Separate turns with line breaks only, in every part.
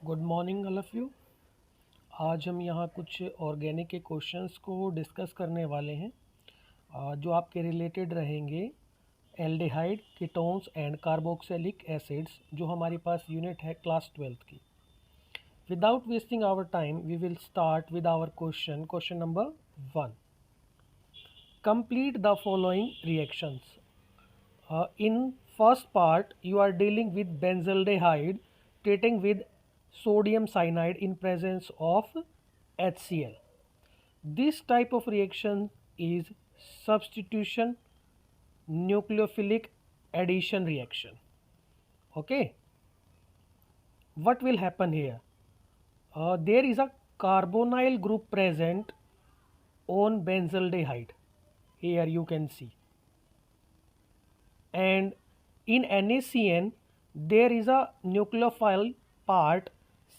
Good morning all of you. आज हम यहाँ कुछ ऑर्गेनिक के क्वेश्चंस को डिस्कस करने वाले हैं जो आपके रिलेटेड रहेंगे aldehyde, ketones and carboxylic acids, जो हमारे पास यूनिट है क्लास 12th की। Without wasting our time we will start with our question number 1। Complete the following reactions. In first part, you are dealing with benzaldehyde treating with sodium cyanide in presence of HCl. This type of reaction is substitution nucleophilic addition reaction. Okay, what will happen here? There is a carbonyl group present on benzaldehyde. Here you can see, and in NaCN there is a nucleophile part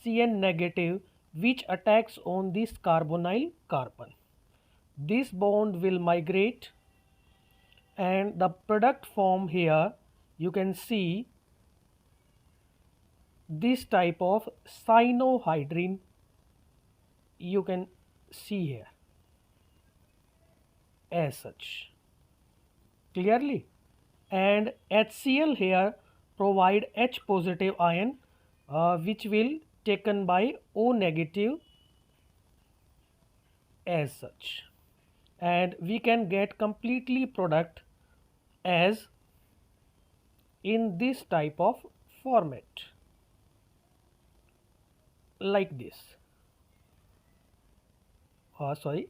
CN negative which attacks on this carbonyl carbon. This bond will migrate and the product form here you can see this type of cyanohydrin you can see here as such clearly, and HCl here provide H positive ion which will taken by O negative as such, and we can get completely product as in this type of format like this. Sorry,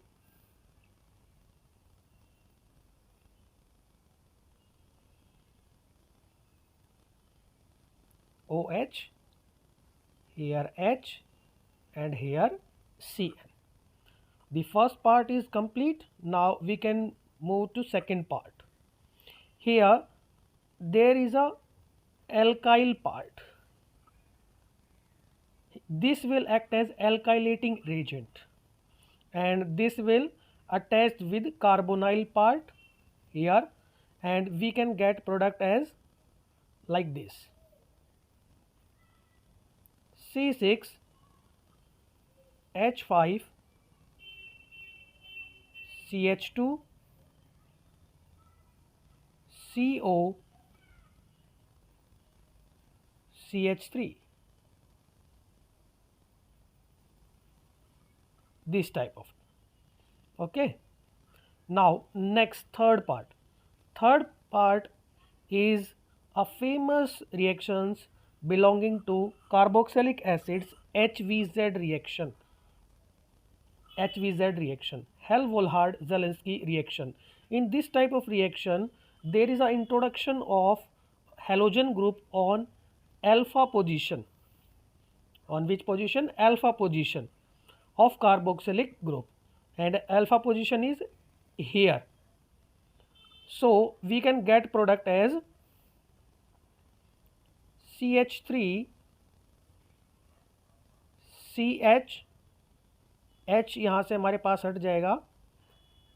OH, here H, and here Cn. The first part is complete. Now we can move to second part. Here there is a alkyl part. This will act as alkylating reagent, and this will attach with carbonyl part here, and we can get product as like this: C6 H5 CH2 CO CH3, this type of. Okay, now next third part is a famous reactions belonging to carboxylic acids HVZ reaction, Hell-Volhard-Zelinsky reaction. In this type of reaction there is an introduction of halogen group on alpha position. On which position? Alpha position of carboxylic group, and alpha position is here. So we can get product as CH3 CH, H यहाँ से हमारे पास हट जाएगा,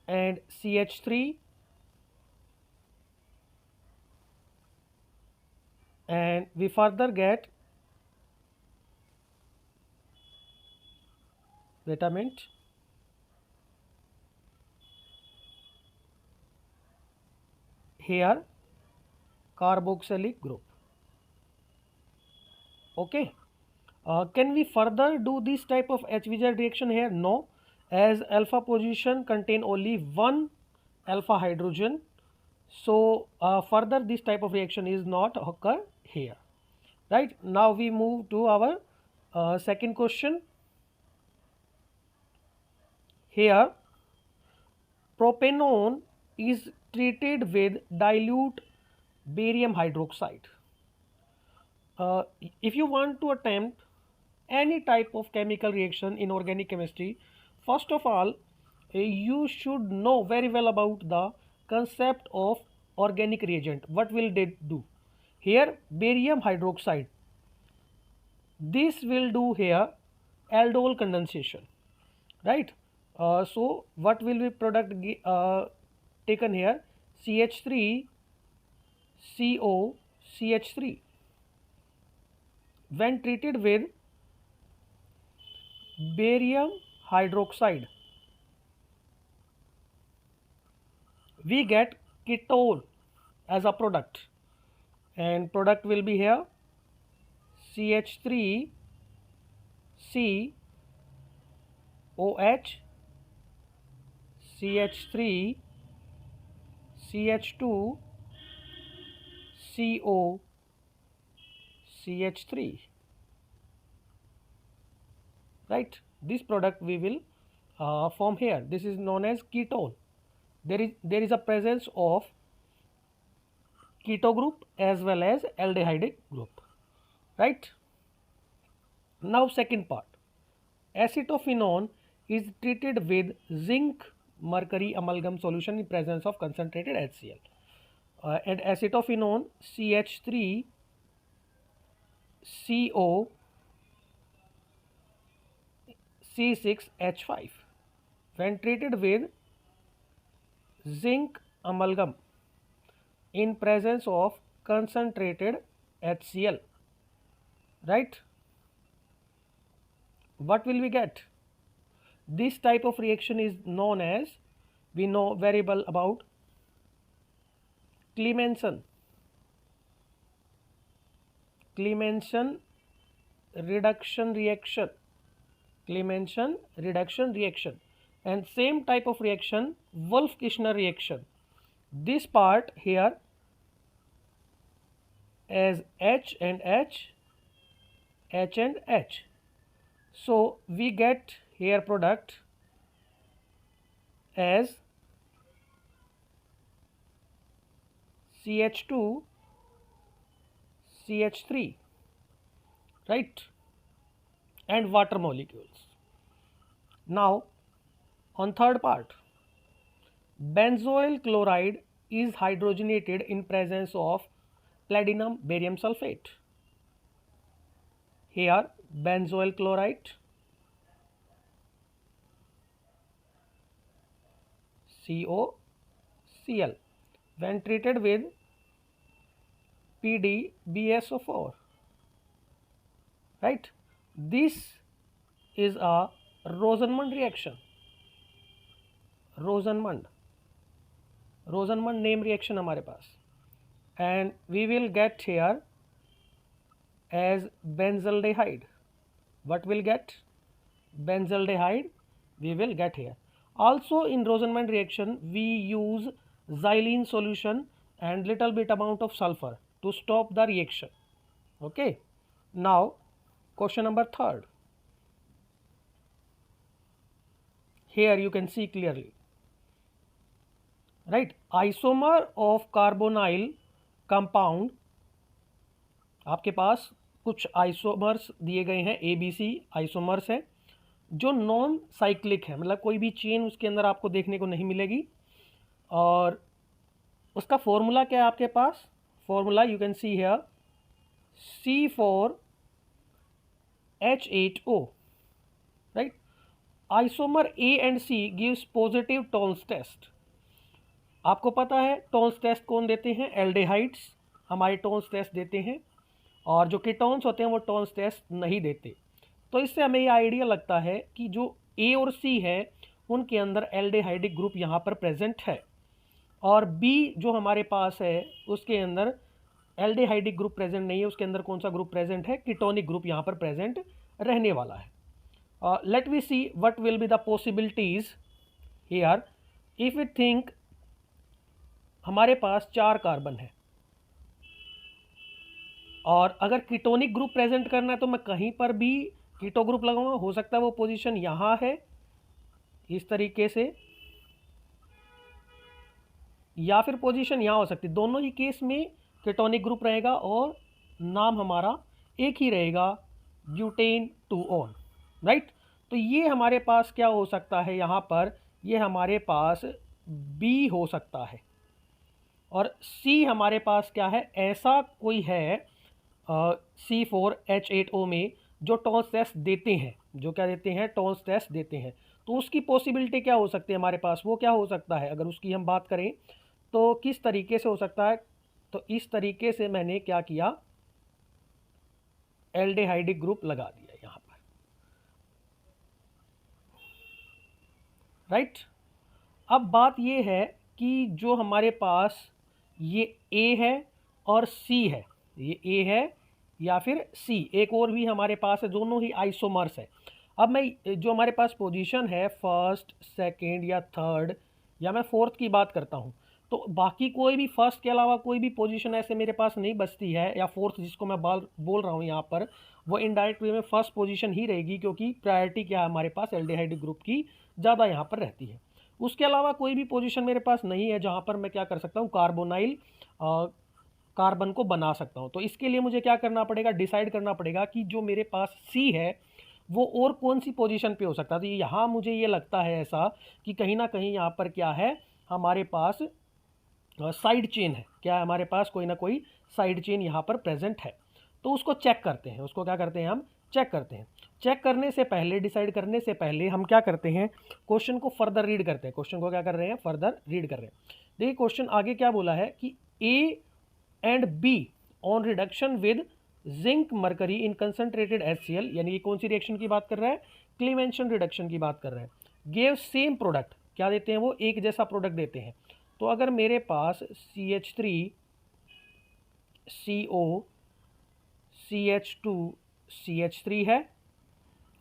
and CH3 and we further get, wait a minute, here carboxylic group. Okay, can we further do this type of HVZ reaction here? No, as alpha position contain only one alpha hydrogen, so further this type of reaction is not occur here. Right, now we move to our second question. Here propanone is treated with dilute barium hydroxide. If you want to attempt any type of chemical reaction in organic chemistry, first of all you should know very well about the concept of organic reagent. What will they do? Here barium hydroxide, this will do here aldol condensation, right? So what will be product taken here? CH3 CO CH3 when treated with barium hydroxide, we get ketone as a product, and product will be here CH3 COH, CH3 CH2 CO CH3, right? This product we will form here. This is known as ketone. There is a presence of keto group as well as aldehydic group, right? Now second part, acetophenone is treated with zinc mercury amalgam solution in presence of concentrated HCl, and acetophenone CH3 CO C6H5 when treated with zinc amalgam in presence of concentrated HCl, right? What will we get? This type of reaction is known as, we know very well about Clemmensen reduction reaction, Clemmensen reduction reaction, and same type of reaction Wolff-Kishner reaction. This part here as H and H, H and H. So we get here product as CH2 CH3, right, and water molecules. Now on third part, benzoyl chloride is hydrogenated in presence of platinum barium sulfate. Here benzoyl chloride COCl when treated with PdBSO4, right? This is a Rosenmund reaction, Rosenmund name reaction हमारे पास, and we will get here as benzaldehyde. What will get? Benzaldehyde we will get here. Also in Rosenmund reaction we use xylene solution and little bit amount of sulfur to stop the reaction. Okay, now question number third. Here you can see clearly, right? Isomer of carbonyl compound, आपके पास कुछ isomers दिए गए हैं, ABC isomers है जो non cyclic है, मतलब कोई भी चेन उसके अंदर आपको देखने को नहीं मिलेगी, और उसका फॉर्मूला क्या है आपके पास? Formula you can see here C4H8O, right? Isomer A and C gives positive Tollens test. आपको पता है टोन्स टेस्ट कौन देते हैं? एल्डेहाइड्स हमारे टोन्स टेस्ट देते हैं, और जो कीटोन्स होते हैं वो टोन्स टेस्ट नहीं देते. तो इससे हमें ये आइडिया लगता है कि जो A और C है उनके अंदर एल्डेहाइडिक ग्रुप यहाँ पर प्रेजेंट है, और B जो हमारे पास है उसके अंदर एल्डेहाइडिक ग्रुप प्रेजेंट नहीं है. उसके अंदर कौन सा ग्रुप प्रेजेंट है? कीटोनिक ग्रुप यहाँ पर प्रेजेंट रहने वाला है. Let we see what will be the possibilities here. If we think हमारे पास 4 कार्बन है, और अगर कीटोनिक ग्रुप प्रेजेंट करना है तो मैं कहीं पर भी कीटो ग्रुप लगाऊंगा. हो सकता है वो पोजीशन यहाँ है इस तरीके से, या फिर पोजीशन यहाँ हो सकती है. दोनों ही केस में कीटोनिक ग्रुप रहेगा और नाम हमारा एक ही रहेगा, ब्यूटेन 2-on, राइट. तो ये हमारे पास क्या हो सकता है यहाँ पर? ये हमारे पास B हो सकता है, और C हमारे पास क्या है? ऐसा कोई है C4H8O में जो टोन्स टेस्ट देते हैं, जो क्या देते हैं? टोन्स टेस्ट देते हैं. तो उसकी पॉसिबिलिटी क्या हो सकती है हमारे पास? वो क्या हो सकता है अगर उसकी हम बात करें तो किस तरीके से हो सकता है? तो इस तरीके से मैंने क्या किया? एल्डेहाइडिक ग्रुप लगा दिया यहाँ पर. राइट। अब बात ये है कि जो हमारे पास ये ए है और सी है, ये ए है या फिर सी, एक और भी हमारे पास है, दोनों ही आइसोमर्स है। अब मैं जो हमारे पास पोजीशन है फर्स्ट, सेकंड या थर्ड या मैं फोर्थ की बात करता हूँ, तो बाकी कोई भी फर्स्ट के अलावा कोई भी पोजीशन ऐसे मेरे पास नहीं बचती है, या फोर्थ जिसको मैं बोल रहा हूँ यहाँ पर, वो इनडायरेक्ट वे में फर्स्ट पोजीशन ही रहेगी, क्योंकि प्रायोरिटी क्या है हमारे पास एल्डिहाइड ग्रुप की ज़्यादा यहाँ पर रहती है। उसके अलावा कोई भी पोजीशन मेरे पास नहीं है जहाँ पर मैं क्या कर सकता हूँ, कार्बोनाइल कार्बन को बना सकता हूँ। तो इसके लिए मुझे क्या करना पड़ेगा, डिसाइड करना पड़ेगा कि जो मेरे पास सी है वो और कौन सी पोजीशन पे हो सकता है। तो यहाँ मुझे ये लगता है ऐसा कि कहीं ना कहीं यहाँ पर क्या है, हमारे पास साइड चेन है, क्या है हमारे पास कोई ना कोई साइड चेन यहाँ पर प्रेजेंट है। तो उसको चेक करते हैं, उसको क्या करते हैं, हम चेक करते हैं। चेक करने से पहले, डिसाइड करने से पहले हम क्या करते हैं, क्वेश्चन को फर्दर रीड करते हैं। क्वेश्चन को क्या कर रहे हैं, फर्दर रीड कर रहे हैं। देखिए क्वेश्चन आगे क्या बोला है कि A and be on reduction with zinc mercury in concentrated HCl, यानी कि कौन सी रिएक्शन की बात कर रहा है, क्लीमेंशन रिडक्शन की बात कर रहा है। गेव सेम प्रोडक्ट, क्या देते हैं वो, एक जैसा प्रोडक्ट देते हैं। तो अगर मेरे पास CH3 CO CH2 CH3 है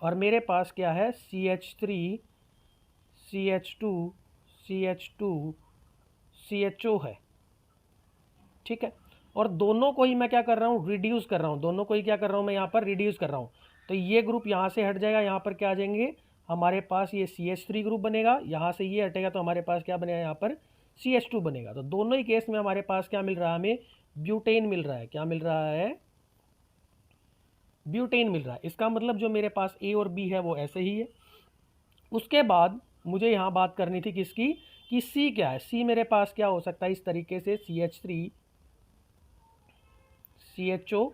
और मेरे पास क्या है CH3 CH2 CH2 CHO है, ठीक है। और दोनों को ही मैं क्या कर रहा हूँ, रिड्यूस कर रहा हूँ, दोनों को ही क्या कर रहा हूँ मैं यहाँ पर, रिड्यूस कर रहा हूँ। तो ये ग्रुप यहाँ से हट जाएगा, यहाँ पर क्या आ जाएंगे हमारे पास, ये CH3 ग्रुप बनेगा, यहाँ से ये हटेगा तो हमारे पास क्या बनेगा, यहाँ पर CH2 बनेगा। तो दोनों ही केस में हमारे पास क्या मिल रहा है, हमें ब्यूटेन मिल रहा है। क्या मिल रहा है, ब्यूटेन मिल रहा है। इसका मतलब जो मेरे पास ए और बी है वो ऐसे ही है। उसके बाद मुझे यहाँ बात करनी थी किसकी, कि सी क्या है। सी मेरे पास क्या हो सकता है, इस तरीके से CH3 CHO,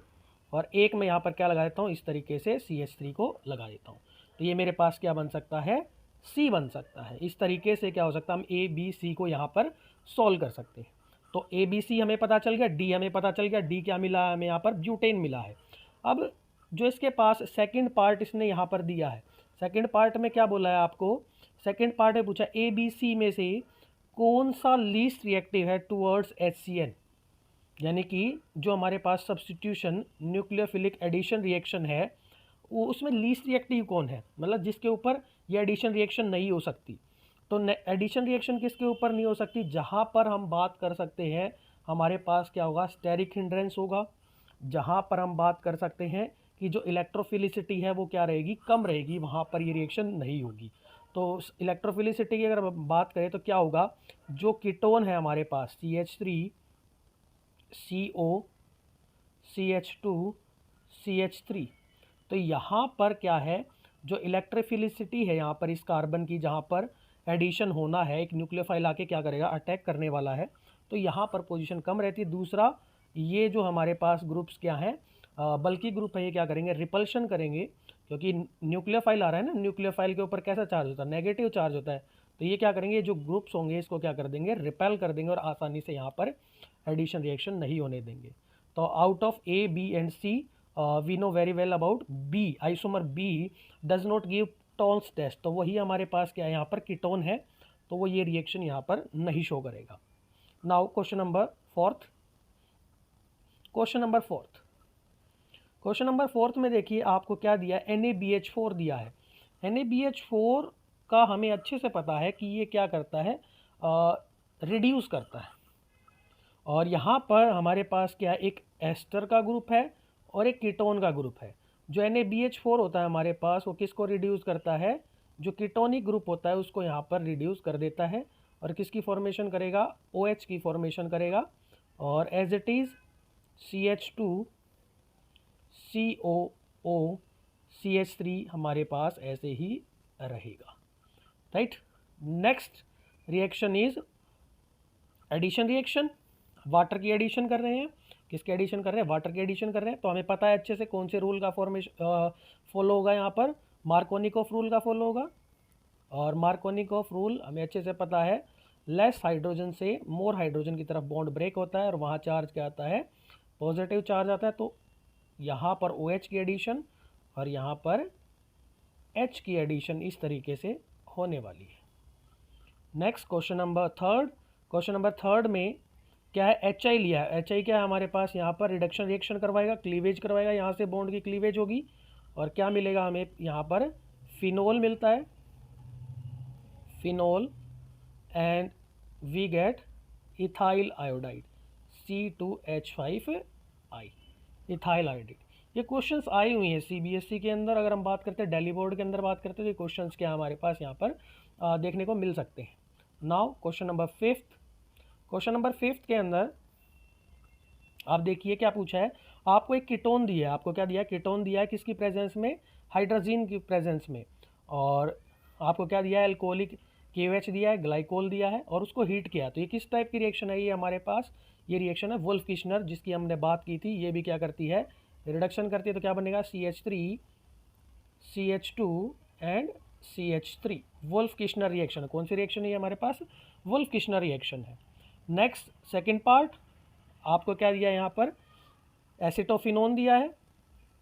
और एक मैं यहाँ पर क्या लगा देता हूँ, इस तरीके से CH3 को लगा देता हूँ। तो ये मेरे पास क्या बन सकता है, C बन सकता है। इस तरीके से क्या हो सकता है, हम A B C को यहाँ पर सॉल्व कर सकते हैं। तो A B C हमें पता चल गया, D हमें पता चल गया, D क्या मिला है हमें, यहाँ पर ब्यूटेन मिला है। अब जो इसके पास सेकंड पार्ट इसने यहाँ पर दिया है, सेकंड पार्ट में क्या बोला है आपको, सेकंड पार्ट में पूछा A B C में से कौन सा लीस्ट रिएक्टिव है टूवर्ड्स HCN, यानी कि जो हमारे पास सब्स्टिट्यूशन न्यूक्लियोफिलिक एडिशन रिएक्शन है वो उसमें लीस्ट रिएक्टिव कौन है, मतलब जिसके ऊपर ये एडिशन रिएक्शन नहीं हो सकती। तो एडिशन रिएक्शन किसके ऊपर नहीं हो सकती, जहाँ पर हम बात कर सकते हैं हमारे पास क्या होगा, स्टेरिक हिंड्रेंस होगा। जहाँ पर हम बात कर सकते हैं कि जो इलेक्ट्रोफिलिसिटी है वो क्या रहेगी, कम रहेगी, वहाँ पर ये रिएक्शन नहीं होगी। तो इलेक्ट्रोफिलिसिटी की अगर बात करें तो क्या होगा, जो कीटोन है हमारे पास CH3 CO CH2 CH3, तो यहाँ पर क्या है, जो इलेक्ट्रोफिलिसिटी है यहाँ पर इस कार्बन की, जहाँ पर एडिशन होना है, एक न्यूक्लियोफाइल आके क्या करेगा, अटैक करने वाला है, तो यहाँ पर पोजीशन कम रहती है। दूसरा, ये जो हमारे पास ग्रुप्स क्या हैं, बल्कि ग्रुप है, ये क्या करेंगे, रिपल्शन करेंगे, क्योंकि न्यूक्लियोफाइल आ रहा है ना, न्यूक्लियोफाइल के ऊपर कैसा चार्ज होता है, नेगेटिव चार्ज होता है। तो ये क्या करेंगे, जो ग्रुप्स होंगे इसको क्या कर देंगे, रिपेल कर देंगे और आसानी से यहाँ पर एडिशन रिएक्शन नहीं होने देंगे। तो out of A B and C we know very well about B, isomer B does not give Tollens test, तो वही हमारे पास क्या है, यहाँ पर कीटोन है, तो वो ये रिएक्शन यहाँ पर नहीं शो करेगा। Now question number fourth, question number fourth में देखिए आपको क्या दिया है, NaBH4 दिया है। NaBH4 का हमें अच्छे से पता है कि ये क्या करता है, रिड्यूस करता है। और यहाँ पर हमारे पास क्या है, एक एस्टर का ग्रुप है और एक कीटोन का ग्रुप है। जो NaBH4 होता है हमारे पास, वो किसको रिड्यूस करता है, जो कीटोनिक ग्रुप होता है उसको यहाँ पर रिड्यूस कर देता है, और किसकी फॉर्मेशन करेगा, OH की फॉर्मेशन करेगा। और as it is CH2 COO CH3 हमारे पास ऐसे ही रहेगा, right. Next reaction is addition reaction, water की एडिशन कर रहे हैं, किसके एडिशन कर रहे हैं, वाटर की एडिशन कर रहे हैं। तो हमें पता है अच्छे से कौन से रूल का फॉर्मेशन फॉलो होगा, यहाँ पर मार्कोनिकॉफ रूल का फॉलो होगा। और मार्कोनिकॉफ रूल हमें अच्छे से पता है, लेस हाइड्रोजन से मोर हाइड्रोजन की तरफ बॉन्ड ब्रेक होता है और वहाँ चार्ज क्या आता है, पॉजिटिव चार्ज आता है। तो यहाँ पर OH की एडिशन और यहाँ पर H की एडिशन इस तरीके से होने वाली है, नेक्स्ट क्वेश्चन नंबर थर्ड में क्या है, एच आई लिया है। एच आई क्या है हमारे पास यहाँ पर, रिडक्शन रिएक्शन करवाएगा, क्लीवेज करवाएगा, यहाँ से बॉन्ड की क्लीवेज होगी और क्या मिलेगा हमें यहाँ पर, फिनोल मिलता है, phenol, and we get ethyl iodide C2H5I, ethyl iodide. ये क्वेश्चंस आई हुई हैं CBSE के अंदर। अगर हम बात करते हैं दिल्ली बोर्ड के अंदर बात करते हैं तो ये क्वेश्चंस क्या हमारे पास यहाँ पर देखने को मिल सकते हैं। नाउ क्वेश्चन नंबर फिफ्थ के अंदर आप देखिए क्या पूछा है, आपको एक कीटोन दिया है। आपको क्या दिया है, कीटोन दिया है, किसकी प्रेजेंस में, हाइड्रोजन की प्रेजेंस में। और आपको क्या दिया है, एल्कोहलिक KOH दिया है, ग्लाइकोल दिया है और उसको हीट किया। तो ये किस टाइप की रिएक्शन है, ये हमारे पास ये रिएक्शन है वुल्फ किश्नर, जिसकी हमने बात की थी। ये भी क्या करती है, रिडक्शन करती है। तो क्या बनेगा, CH3 CH2 and CH3, wolf Kishner reaction. कौन सी रिएक्शन है ये हमारे पास, वुल्फ किश्नर रिएक्शन है। नेक्स्ट सेकेंड पार्ट, आपको क्या दिया है यहाँ पर, एसिटोफिनोन दिया है।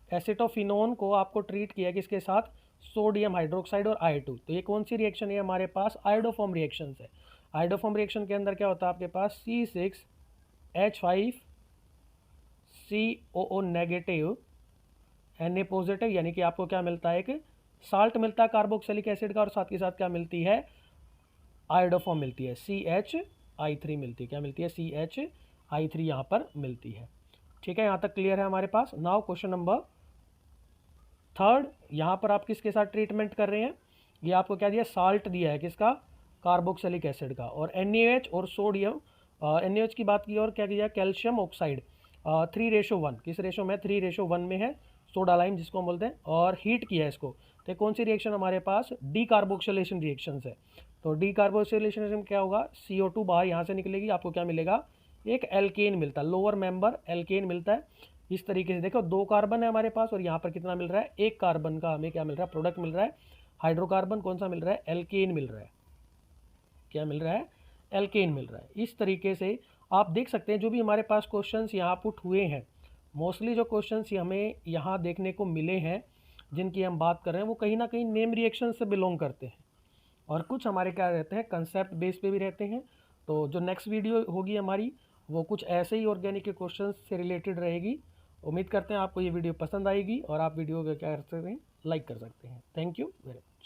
एसिटोफिनोन को आपको ट्रीट किया किसके साथ, सोडियम हाइड्रोक्साइड और I2। तो ये कौन सी रिएक्शन है हमारे पास, आयोडोफॉर्म रिएक्शन है। आयोडोफॉर्म रिएक्शन के अंदर क्या होता है आपके पास, C6H5CO नेगेटिव Na पॉजिटिव, यानी कि आपको क्या मिलता है, एक साल्ट मिलता है कार्बोक्सिलिक एसिड का, और साथ के साथ क्या मिलती है, आयोडोफॉर्म मिलती है, CHI3 मिलती है। क्या मिलती है, CHI3 यहाँ पर मिलती है। ठीक है, यहाँ तक क्लियर है हमारे पास। नाउ क्वेश्चन नंबर थर्ड, यहाँ पर आप किसके साथ ट्रीटमेंट कर रहे हैं, ये आपको क्या दिया, साल्ट दिया है, किसका, कार्बोक्सिलिक एसिड का, और NaOH और सोडियम, NaOH की बात की और क्या किया, कैल्शियम ऑक्साइड 3:1, किस रेशो में, 3:1 में है, सोडा लाइम जिसको हम बोलते हैं, और हीट किया है इसको। तो कौन सी रिएक्शन हमारे पास, डीकार्बोक्सिलेशन रिएक्शन है। तो डीकार्बोक्सिलेशन में क्या होगा, CO2 बाहर यहाँ से निकलेगी, आपको क्या मिलेगा, एक एल्केन मिलता है, लोअर मेंबर एल्केन मिलता है। इस तरीके से देखो, 2 कार्बन है हमारे पास और यहाँ पर कितना मिल रहा है, 1 कार्बन का हमें क्या मिल रहा है, प्रोडक्ट मिल रहा है, हाइड्रोकार्बन कौन सा मिल रहा है, एल्केन मिल रहा है। क्या मिल रहा है, एल्केन मिल रहा है। इस तरीके से आप देख सकते हैं जो भी हमारे पास क्वेश्चंस यहाँ पुट हुए हैं, मोस्टली जो क्वेश्चंस हमें यहाँ देखने को मिले हैं जिनकी हम बात कर रहे हैं, वो कहीं ना कहीं नेम रिएक्शन से बिलोंग करते हैं, और कुछ हमारे क्या रहते हैं, कंसेप्ट बेस पे भी रहते हैं। तो जो नेक्स्ट वीडियो होगी हमारी, वो कुछ ऐसे ही ऑर्गेनिक के क्वेश्चंस से रिलेटेड रहेगी। उम्मीद करते हैं आपको ये वीडियो पसंद आएगी और आप वीडियो को क्या कर सकते हैं, लाइक कर सकते हैं। Thank you very much.